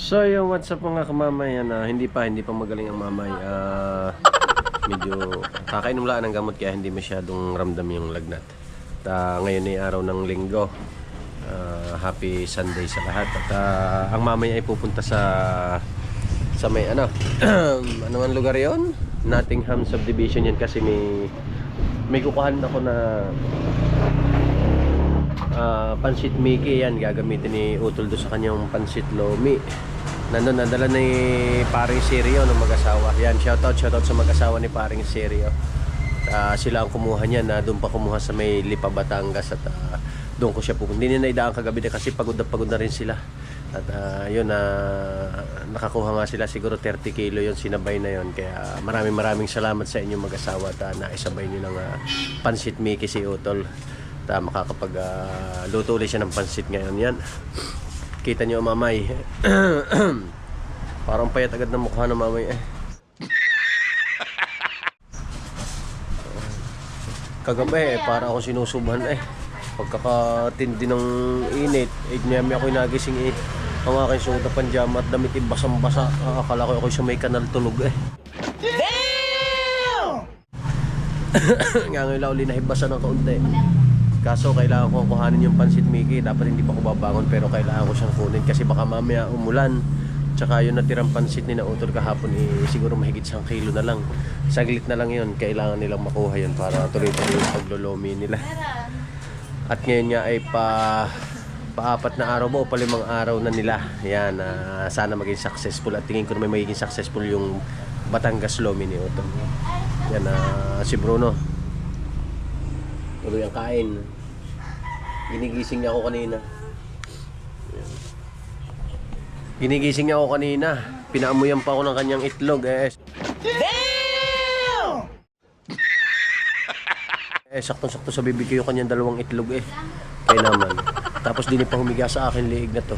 So yung what's up mga kamamayan, hindi pa magaling ang mamay. Medyo kakainom lang ng gamot kaya hindi masyadong ramdam yung lagnat. Ngayon ay araw ng linggo. Happy Sunday sa lahat. At ang mamay ay pupunta sa may ano ano man lugar yon? Nottingham subdivision yan kasi may kukuhanin ako na pansit Mickey. Yan gagamitin ni Utol do sa kanyang pansit Lomi. Nandun nadala ni paring Seryo ng mag-asawa. Yan, shoutout sa mag-asawa ni paring Seryo. Sila ang kumuha niya na doon pa kumuha sa may Lipa, Batangas. At doon ko siya pupunta. Hindi na idaan kagabi kasi pagod na rin sila. At yun, nakakuha nga sila siguro 30 kilo yun, sinabay na yun. Kaya maraming salamat sa inyong mag-asawa at naisabay nyo ng pansit Mickey si Utol. At makakapag luto ulit siya ng pansit ngayon. Yan, kita nyo mamay. Parang payat agad ng mukha ng mamay Kagabi para ako sinusubahan pagkakatindi ng init, igniyami ako nagising ang aking suot na panjama at damit basang-basa. Akala ko ako sa may kanal tulog Damn! Nga ngayon uli nahibasa ng kaunti. Kaso kailangan ko kuhanin yung pansit Mickey. Dapat hindi pa ako babangon pero kailangan ko siyang kunin kasi baka mamaya umulan. Tsaka yung natirang pansit ni na Utol kahapon siguro mahigit 1 kilo na lang. Saglit na lang yun. Kailangan nilang makuha yun para tuloy-tuloy yung paglolomi nila. At ngayon nga ay pa-4 na araw ba o pa 5 araw na nila. Yan, sana maging successful. At tingin ko na may magiging successful yung Batangas Lomi ni Utol. Yan, si Bruno tuloy ang kain. Ginigising niya ako kanina. Pinaamuyan pa ako ng kanyang itlog Damn! Saktong-sakto sa bibig ko yung kanyang 2 itlog Kaya naman. Tapos din pa humiga sa akin liig na to.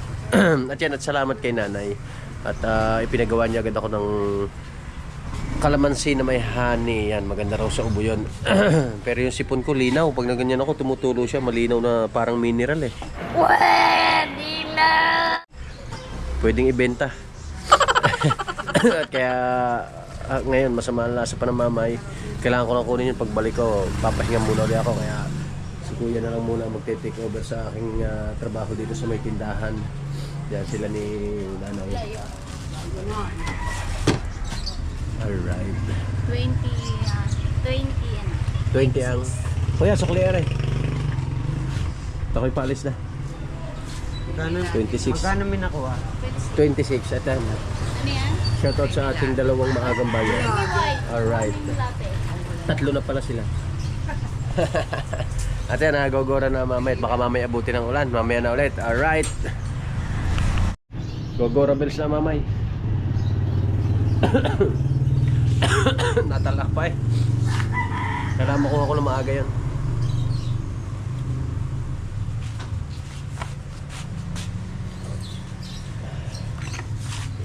At yan, at salamat kay nanay. At ipinagawa niya agad ako ng kalamansi na may honey. Yan, maganda raw sa ubo yun. Pero yung sipon ko linaw. Pag naganyan ako, tumutulo siya. Malinaw na parang mineral Pwede na! Pwedeng ibenta. At kaya ngayon, masama ang lasa pa ng mamay. Kailangan ko lang kunin yung pagbalik ko. Papahinga muna ulit ako. Kaya si kuya na lang muna magte-take over sa aking trabaho dito sa may tindahan. Yan sila ni nanay. Alright. 20 20 ang... Kuya, sukli rin. Ito ko'y paalis na. 26. Magkano may nakuha? 26. At Ano yan? shoutout sa ating 2 maagang bayan. Alright. 3 na pala sila. At yan, gogora na mamaya. Baka mamaya abutin ng ulan. Mamaya na ulit. Alright. Gogora bells na mamay. Natalak pa kailangan makuha ko na maaga yan.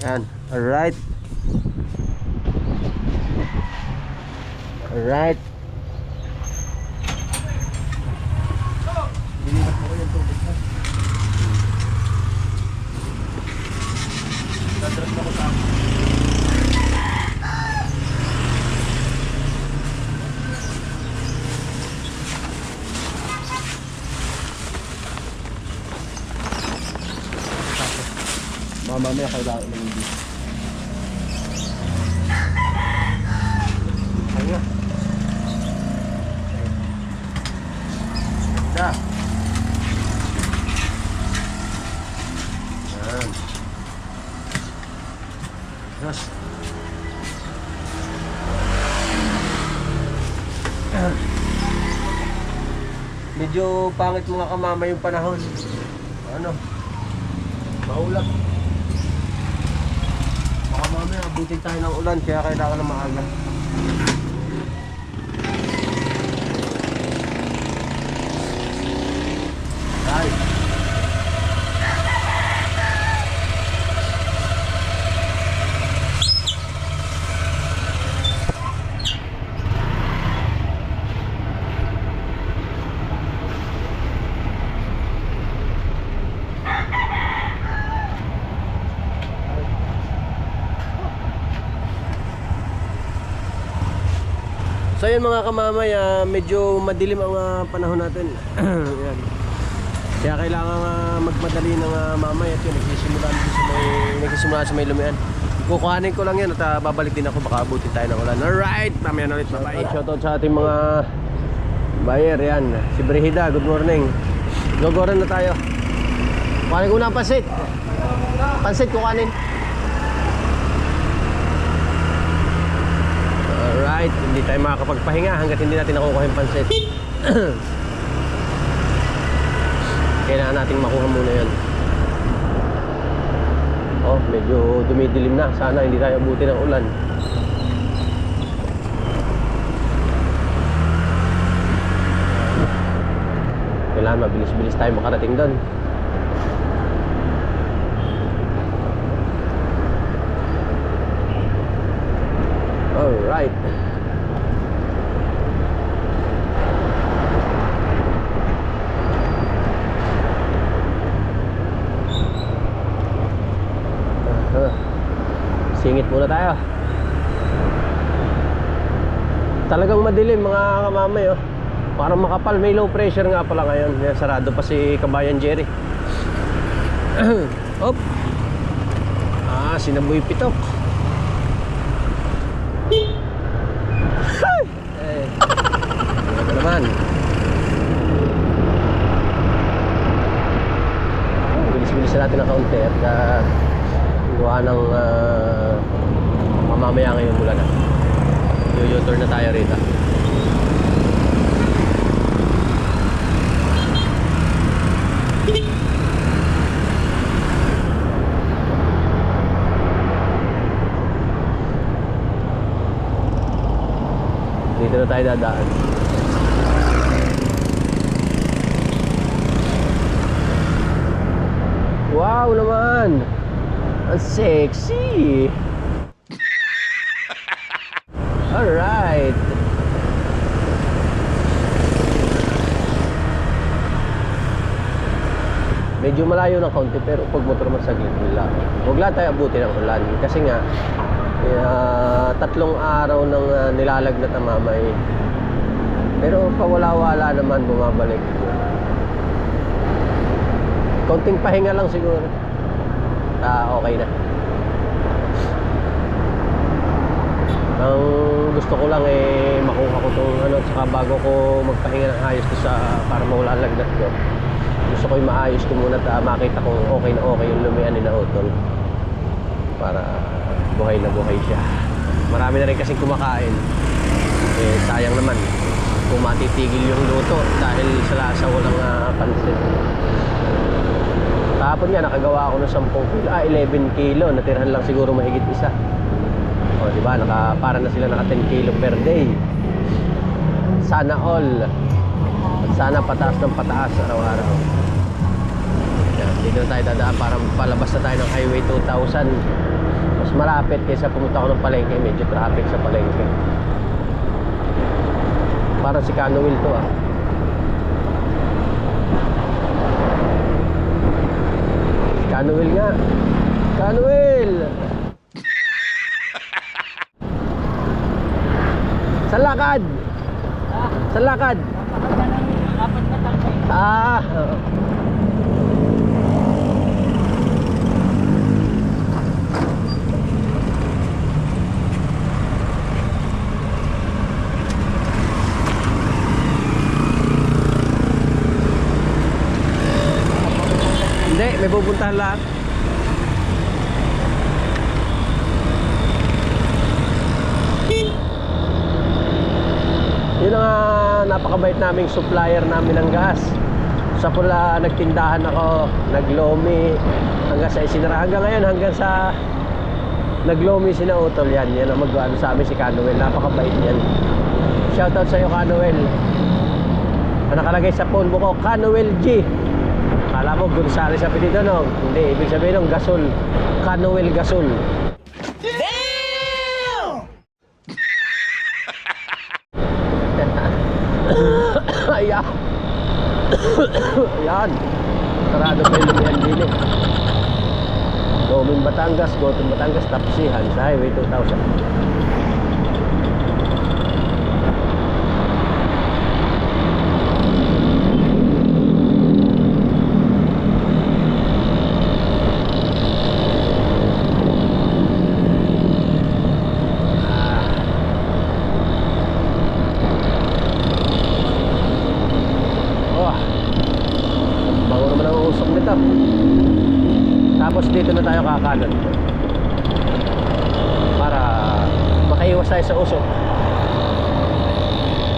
Yan. Alright. Alright. Dinibat mo ko yung tubig na. Dadras na ko sa akin. Mamaya kailangan ng hindi. Ayan. Da. Ayan. Yes. Medyo pangit mga kamama yung panahon. Ano? Maulap. Baka mamaya abutin tayo ng ulan kaya kailangan na maaga. Right. So yun mga kamamay, medyo madilim ang panahon natin. Yan. Kaya kailangan magmadali ng mamay at yun, nagsisimula sa may lumian. Kukuhanin ko lang yan at babalik din ako, baka abutin tayo ng ulan. Alright, mamaya na ulit, bye-bye. Shoutout sa ating mga buyer, yan. Si Brehida, good morning. Gogoran na tayo. Kuhanin ko na ang pansit. Pansit kuhanin. Alright, hindi tayo makakapagpahinga hanggat hindi natin nakukuha yung pansit. Kailangan nating makuha muna yan. Oh, medyo dumidilim na. Sana hindi tayo abutin ng ulan. Kailangan mabilis-bilis tayo makarating doon. Alright. Singit muna tayo. Talagang madilim mga kamamay, oh. Parang makapal, may low pressure nga pala ngayon. Yan, sarado pa si Kabayan Jerry. Hop. Sinaboy pitok. Ito naman. Bilis-bilis natin ang kaunti at gawa ng mamamaya ngayon mula na. U-turn na tayo rito. Dito na tayo dadaan. Wow naman! Ang sexy! Alright! Medyo malayo ng kaunti pero pag motor mo saglit lang. Huwag lang tayo abutin ng ulan. Kasi nga, 3 araw nang nilalagnat ang mamay. Pero pawala-wala naman bumabalik. Konting pahinga lang siguro. Okay na. Ang gusto ko lang makuha ko tong saka bago ko magpahinga ng ayos to para mawala ang lagnat ko. Gusto ko maayos ko muna at makita kung okay na okay yung lumian ni na Utol. Para buhay na buhay siya. Marami na rin kasing kumakain. Sayang naman kung matitigil yung luto dahil sa lasa walang pansin. Kahapon nga nakagawa ako ng 10 kilo, 11 kilo, natirahan lang siguro mahigit isa. O di ba, para na sila naka 10 kilo per day. Sana all. At sana pataas ng pataas araw-araw. Dito na tayo dadaan para palabas na tayo ng Highway 2000. Mas malapit kaysa pumunta ako ng palengke. Medyo traffic sa palengke. Parang si Canuel to Canuel nga. Canuel! Sa lakad! Sa lakad! Hindi, may pupuntahan lahat. Yun ang napakabait naming supplier namin ng gas. Sa pula nagtindahan ako, naglomi hanggang sa Isinara. Hanggang ngayon, hanggang sa naglomi si na Utol yan. Yan ang mag-ano sa amin si Canuel. Napakabait yan. Shoutout sa iyo Canuel. Ang nakalagay sa phone mo ko, Canuel G. Kala mo Gonzales sa pinito, no? Hindi, ibig sabihin ng gasol. Canuel gasol. Damn! Ayan. Ayan. Sarado pa yung lumihan din eh. Goming Batangas, Gotong Batangas, Tapsihan sa Highway 2000. dito na tayo kakanan. Para makaiwas tayo sa usok.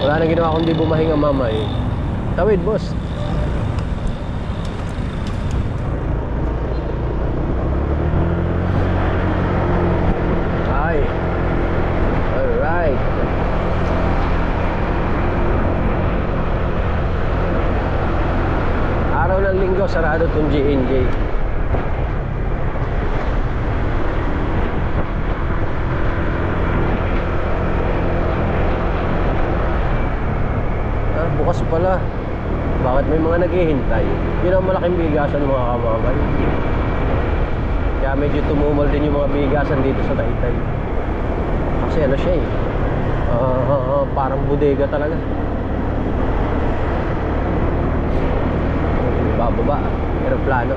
Wala nang ginawa kundi bumahinga mamay. Tawid, boss. Ay. Alright. Araw ng linggo, sarado itong G&J. Bukas pala. Bakit may mga naghihintay? Yun ang malaking bigasan ng mga kamamay. Kaya medyo tumumal din yung mga bigasan dito sa Taytay. Kasi ano siya eh, parang bodega talaga. Bababa, aeroplano.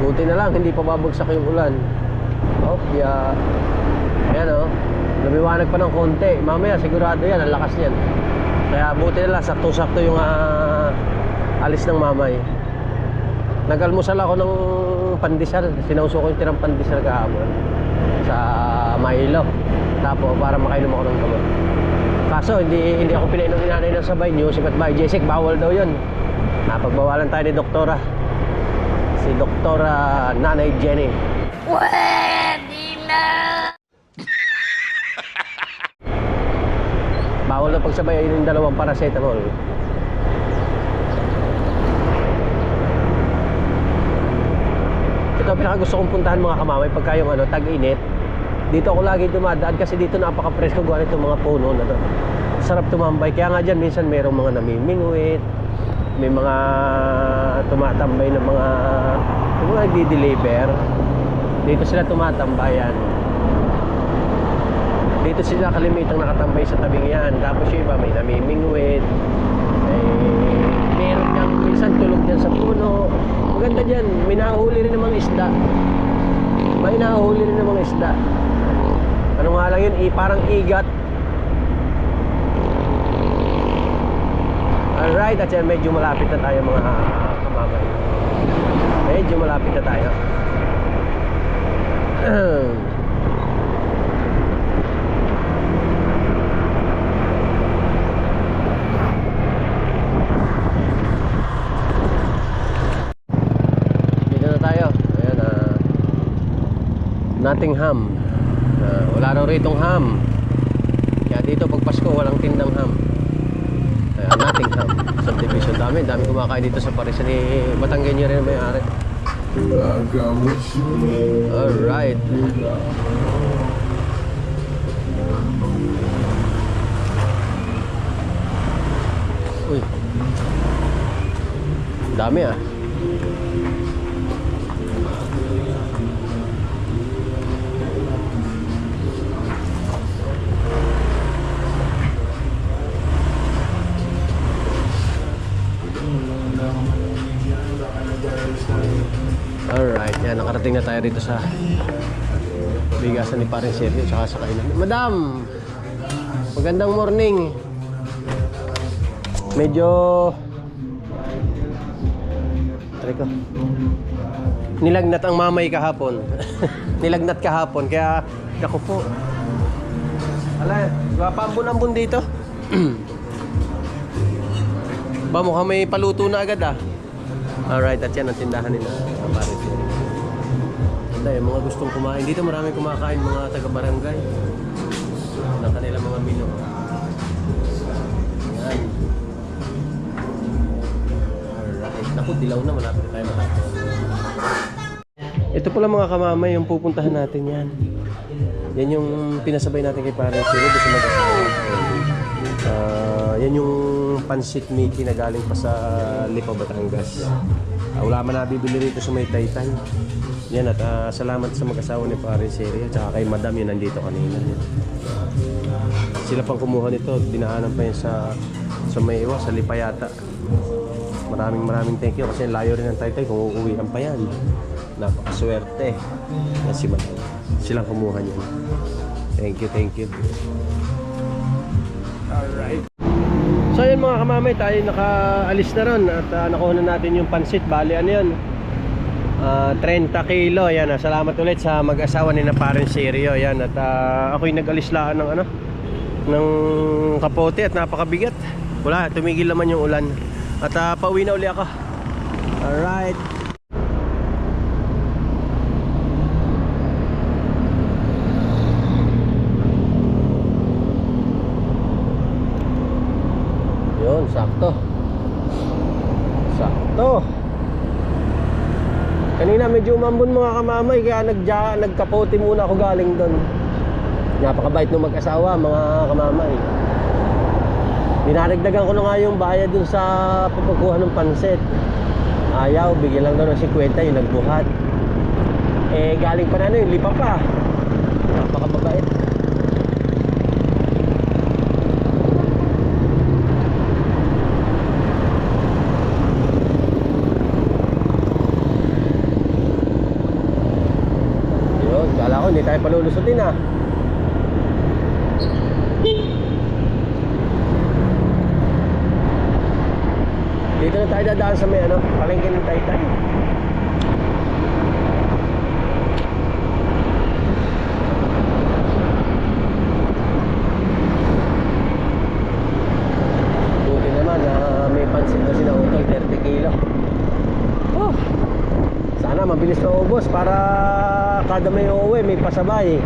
Buti na lang, hindi pa babagsak yung ulan. Oh, kaya ayan o, lumiwanag pa ng konti. Mamaya sigurado yan, ang lakas niyan. Kaya buti na lang, sakto-sakto yung alis ng mamay. Nag-almusal ako ng pandesal. Sinauso ko yung tirang pandesal kahapon sa Milo. Tapos para makainom ako ng gamot. Kaso hindi ako pinainom ni nanay ng sabay niyo. Sipat ba, Jessic, bawal daw yun. Napagbawalan tayo ni Doktora. Si Doktora Nanay Jenny. Pwede na. Bawal na pagsabay yung 2 paracetamol. Ito ang pinakagusto kong puntahan mga kamamay pagka yung tag-init. Dito ako lagi dumadaan kasi dito napaka-presko gawa nitong mga puno na to. Sarap tumambay. Kaya nga dyan minsan mayroong mga namimingwit, may mga tumatambay na mga nagdi-deliver. Dito sila tumatambayan. Dito sila kalimitang nakatambay sa tabing yan. Tapos yung iba may namimingwit, meron niyang minsan tulog dyan sa puno. Maganda dyan, may nahuli rin namang isda. May nahuli rin namang isda. Ano nga lang yun, parang igat. Alright, at yan medyo malapit na tayo mga kamamay. Medyo malapit na tayo. Dito na tayo. Ayan, Nottingham. Wala raw ritong ham. Kaya dito pag Pasko walang tindang ham. Nottingham subdivision. Dami kumakain dito sa Paris. Ni Batanggenyo rin may-ari. Alright. Uy, dami ah. Alright, yan, nakarating na tayo rito sa bigasan ni Paring Sergio tsaka sa kainan. Madam, magandang morning. Medyo nilagnat ang mamay kahapon. Nilagnat kahapon, kaya ako po. Ala, ambon-ambon dito. Ba, mukhang may paluto na agad ah. Alright, at yan ang tindahan nila. Yung mga gustong kumain dito, maraming kumakain mga taga-barangay ng kanilang mga menu. Yan. Alright, naku, dilaw na, malapit na tayo matapos. Ito pala mga kamamay, yung pupuntahan natin yan. Yan yung pinasabay natin kay Paring Sergio doon sa mag-asawa. Yan yung pansit Mickey na galing pa sa Lipa, Batangas. Wala man nabibili rito sa may Taytay. Yan, at salamat sa mag-asawa ni Paring Sergio tsaka kay Madam, yun nandito kanina. Yan. Sila pang kumuha nito, dinaanan pa yun sa may iwa, sa Lipa yata. Maraming thank you kasi layo rin ng Taytay kung uuwian pa yan. Napakaswerte na si Madam. Silang kumuha niyan. Thank you. Alright. So yun mga kamamay, tayo nakaalis na ron at nakuha na natin yung pansit. Bali ano yun, 30 kilo. Yan, salamat ulit sa mag-asawa ni na Paring Seryo. Yan, at ako'y nag-alis laan ng ng kapote at napakabigat. Wala, tumigil naman yung ulan. At pauwi na uli ako. Alright. Yun, sakto. Sakto. Kanina medyo umambon mga kamamay, kaya nagkapote muna ako galing doon. Napakabait ng mag-asawa mga kamamay. Dinaragdagan ko na nga yung bayad dun sa pagkukuha ng pansit. Ayaw, bigyan lang daw ng 50 yung nagbuhat. Eh galing pa na ano, yung lipa pa. Napakababait. Kala ko hindi tayo palulusutin ah. Dito na tayo dadaan sa may palengke ng Taytay. Buti naman may pansit na sinautol, 30 kilo. Oh, sana mabilis na ubos para kada may uuwi may pasabay.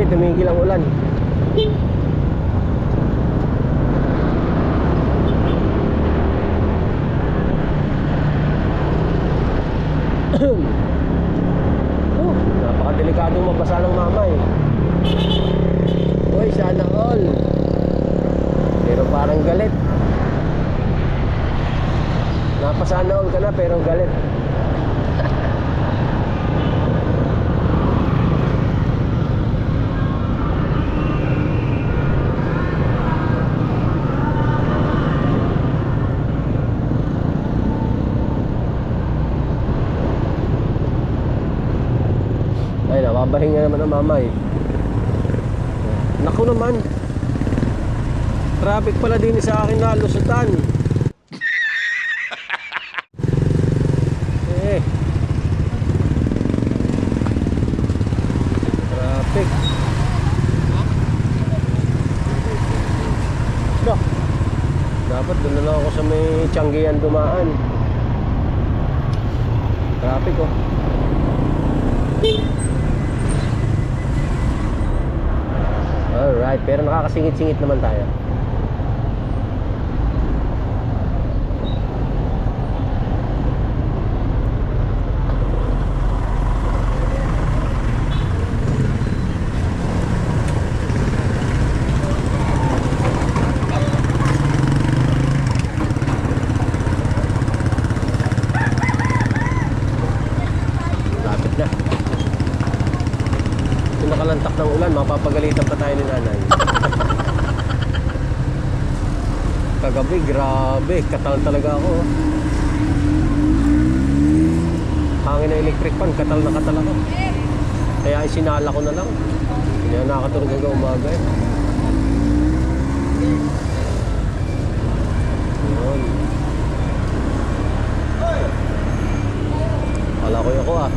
Tumigil ang ulan. Napakadelikadong mabasa ng mamay. Uy, sana all. Pero parang galit. Napasana all ka na pero galit. Ay, nababahinga naman ang mamay. Naku naman, traffic pala din sa akin na lusutan. Traffic. Dapat doon na lang ako sa may Tianggian dumaan. Traffic oh. Alright, pero nakakasingit-singit naman tayo. Lapit na. Kung nakalantak ng ulan, mapapagalitan pa tayo ni nanay. Kagabi, grabe, katal talaga ako. Hangin na electric fan, katal na katal ako. Kaya isinala ko na lang. Hindi na nakatulog hanggang umaga eh. Yun. Kala ko ako ah.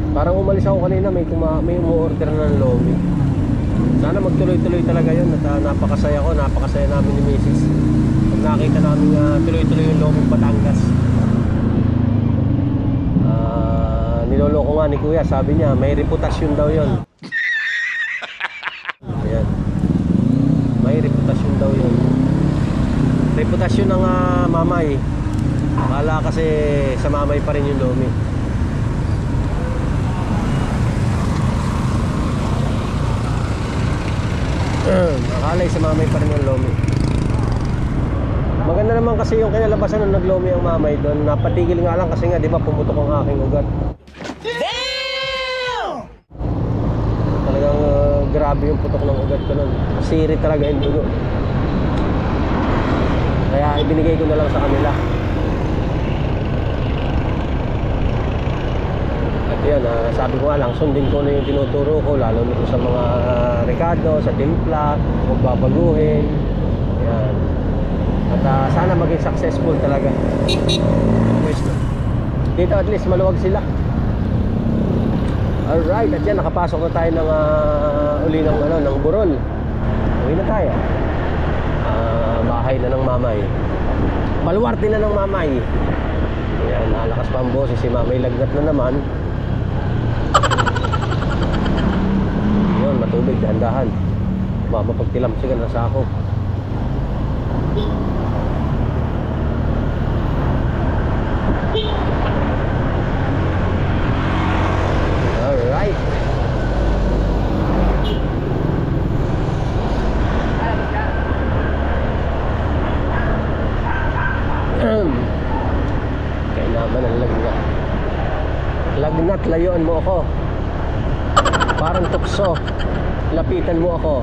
Parang umalis ako kanina, may umu-order na ng lomi. Sana magtuloy-tuloy talaga yun. At napakasaya ko, napakasaya namin ni Mrs. Pag nakita namin tuloy-tuloy yung lomong Batangas. Niloloko nga ni Kuya, sabi niya may reputasyon daw yun. Ayan. May reputasyon daw yun. Reputasyon ng mamay. Akala kasi sa mamay pa rin yung lomi. Nakalay sa mamay pa rin ang lomi. Maganda naman kasi yung kinalabasan nung naglomi ang mamay doon. Napatigil nga lang kasi nga, di ba, pumutok ang aking ugat. Damn! Talagang grabe yung putok ng ugat ko nun. Siri talaga yung dugo. Kaya ibinigay ko na lang sa kanila. At yun, sabi ko nga lang, sundin ko na yung tinuturo ko, lalo na sa mga rekado, sa timpla, kung babaguhin. Ayan. At sana maging successful talaga. Dito at least maluwag sila. Alright, at yan, nakapasok na tayo ng uli ng Burol. Uwi na tayo. Bahay na ng mamay. Baluarte na ng mamay. Ayan, nalakas pa ang boses si mamay, lagnat na naman. Yun, matubig, dahan-dahan. Mapapagtilam siya na sa ako. Alright. Kaya naman ang lagnat. Lagnat, layuan mo ako. Parang tukso. Lapitan mo ako.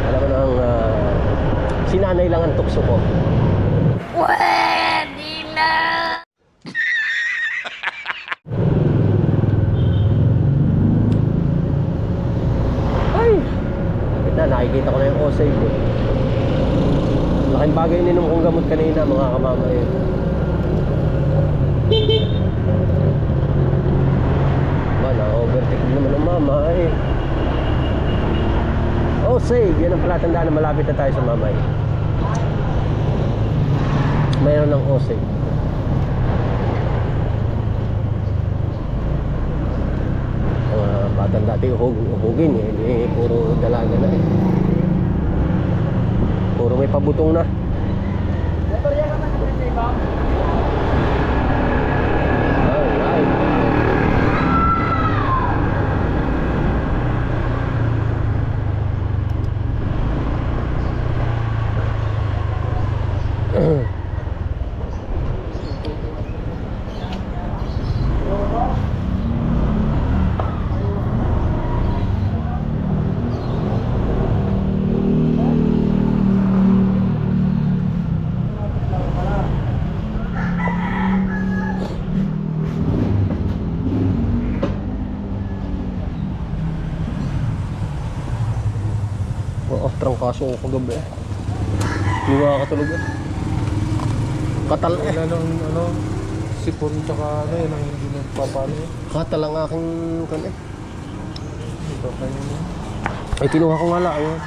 Alam mo nang sinanay lang ang tukso ko. Pwede na. Ay! Kapit na, nakikita ko na yung osay ko. Laking bagay ininom kong gamot kanina, mga kamamay. Wala, overtake naman ang mamay. Osay, yan ang palatandaan na malapit na tayo sa mamay. Mayroon ng osay. Batang dati uhugin eh, hindi puro dalaga na eh. Puro may pabutong na. Alright. Trangkaso ko kagabi eh. Hindi makakatulog eh. Katal eh. Wala nang sipon tsaka yan ang hindi nagpapano eh. Katal ang aking kan eh. Ito kayo mo. Ay kinuha ko nga lang ayun.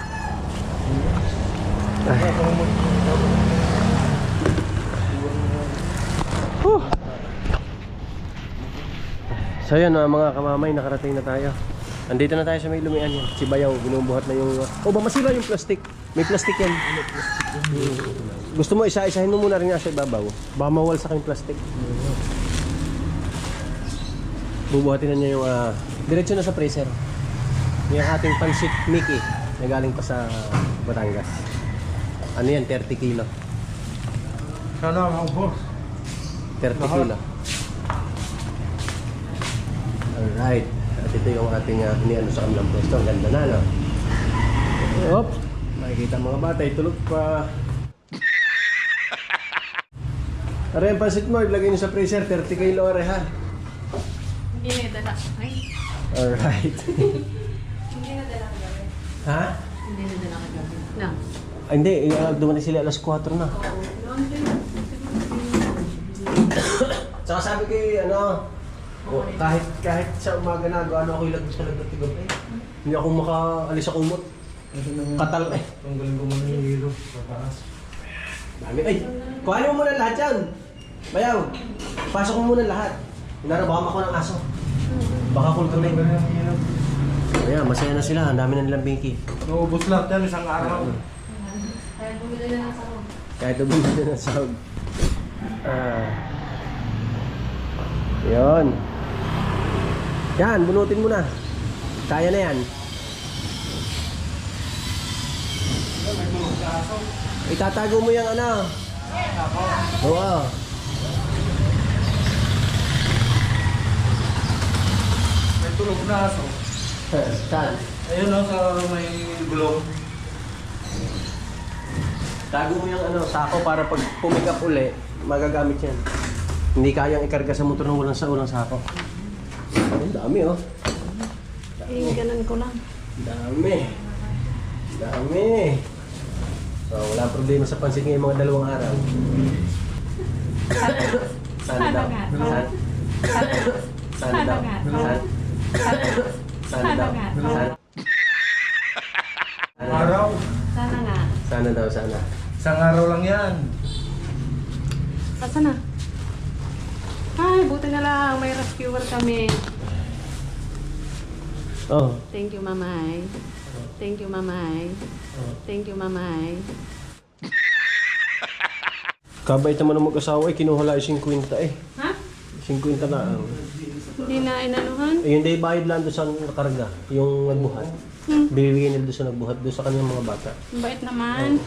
So yun mga kamamay, nakarating na tayo. Andito na tayo sa may lumian yan. Si Bayaw, binubuhat na yung... Oh, ba masira yung plastic? May plastic yan. Gusto mo isa-isahin mo muna rin nga sa ibabaw. Baka mawalsak yung plastic. Bubuhatin na niya yung... diretso na sa freezer. Yung ating pansit Mickey na galing pa sa Batangas. Ano yan? 30 kilo. Sana ang boss. 30 kilo. Alright. At ito yung ating iniano sa kanilang pwesto. Ang ganda na, no? Hop! Makikita mga bata, tulog pa. Aray, ang pansit mo, ilagay nyo sa freezer, 30 kilo are ha. Hindi na dala. Ay, Alright. hindi na dala kagabi. Ha? Hindi na dala kagabi. Lang. Ay, hindi, dumating sila alas 4 na. Tsaka sabi ko kahit sa umaga na, gaano ako ilagay sa lagdat ng gabi. Hindi ako makaalis sa kumot. Katal eh. Tanggalin ko muna yung hilo sa taas. Dami. Ay, kuhanin mo muna lahat yan. Bayaw, pasok mo muna lahat. Inarabahan ako ng aso. Baka kultumin. Tanggalin yung hilo. Ayan, masaya na sila. Ang dami na nilang binky. Naubos lahat yan isang araw. Kaya bumili na ng sahog. Kahit bumili na ng sahog. Yun. Yan, bunutin mo na. Kaya na yan. Itatago mo yung ano. Oo. May tulog na aso. Saan? Ayun o, sa may gulong. Tago mo yung ano, sako para pag pumick up uli, magagamit yan. Hindi kayang ikarga sa motor ng walang sako. Ang dami oh. Ganun ko lang. Dami. Dami. So, wala problema sa pansit ngayong mga 2 araw. Sana daw. Sana. Sana daw. Sana. Sana daw. Sana. Araw. Sana nga. Sana daw, sana. Isang araw lang yan. Asa na? Ay, buti na lang. May rescuer kami. Oh. Thank you, Mamay. Thank you, Mamay. Thank you, Mamay. Kabait naman ng mag-asawa eh, kinuha lang yung 50 eh. Ha? 50 na ang. Hindi na inanuhan? Eh, yung day bayad lang doon sa nakarga, yung nagbuhat. Bibigyan nila doon sa nagbuhat, doon sa kanyang mga bata. Ang bait naman.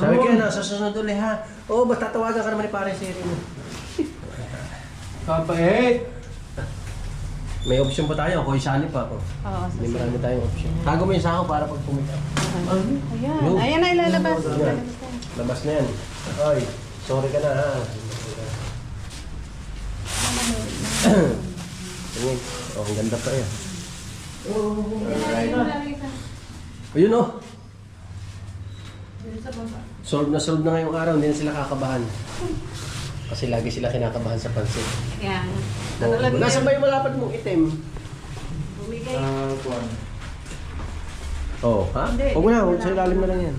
Sabi ko na, sa susunod ulit ha. Oo, basta tawagan ka naman ni Pare Siri mo. Kapait. May option pa tayo, kung isali pa ako. Oo, Hindi marami tayong option. Tago mo yung sako para pag pumita. Ayan. Yo. Ayan na ilalabas. Yan. Labas na yan. Oy, sorry ka na ha. Tingin. Oh, ang ganda pa yan. Alright. Ayun oh. Solve na ngayong araw, hindi na sila kakabahan. Kasi lagi sila kinakabahan sa pansit. Ayan. Oh, nasa ba yung malapad mong itim? Bumigay. Kuwan. Oh, ha? Hindi, Huwag mo na, hindi sa ilalim na lang yan.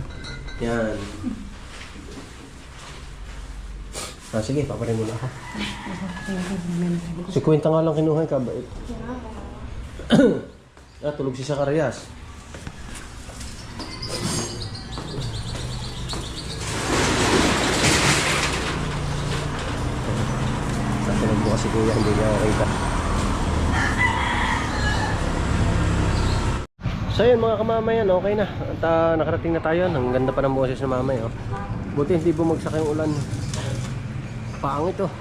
Yan. Ah, sige, paparin mo na ako. Si Kwenta nga lang kinuha yung kabait. Tulog si Zacarias. Natulog mo kasi kuya, hindi niya makita. So yun mga kamamayan, okay na. At nakarating na tayo. Ang ganda pa ng boses ng mamay. Oh. Buti hindi bumagsak yung ulan. Pangit oh.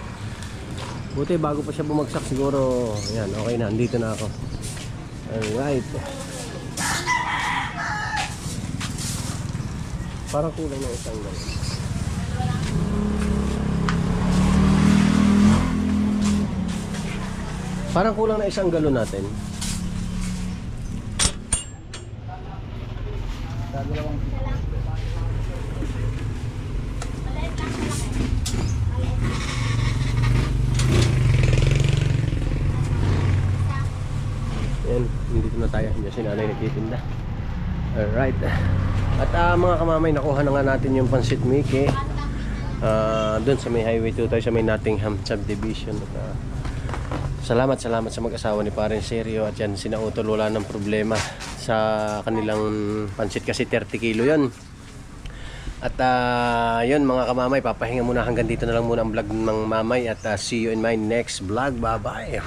Buti bago pa siya bumagsak siguro. Yan, okay na. Andito na ako. Alright. Parang kulang na isang galon. Parang kulang na isang galon natin. Yan, dito na tayo. Diyan si nanay nagtitinda. Alright. At mga kamamay, nakuha na nga natin yung Pansit Mickey. Doon sa may Highway 2 tayo sa may Nottingham Subdivision. At, salamat sa mag-asawa ni Paring Seryo. At yan, sinautol, wala ng problema sa kanilang pansit kasi 30 kilo yun. At yun mga kamamay, papahinga muna hanggang dito na lang muna ang vlog ng mamay. At see you in my next vlog. Bye bye.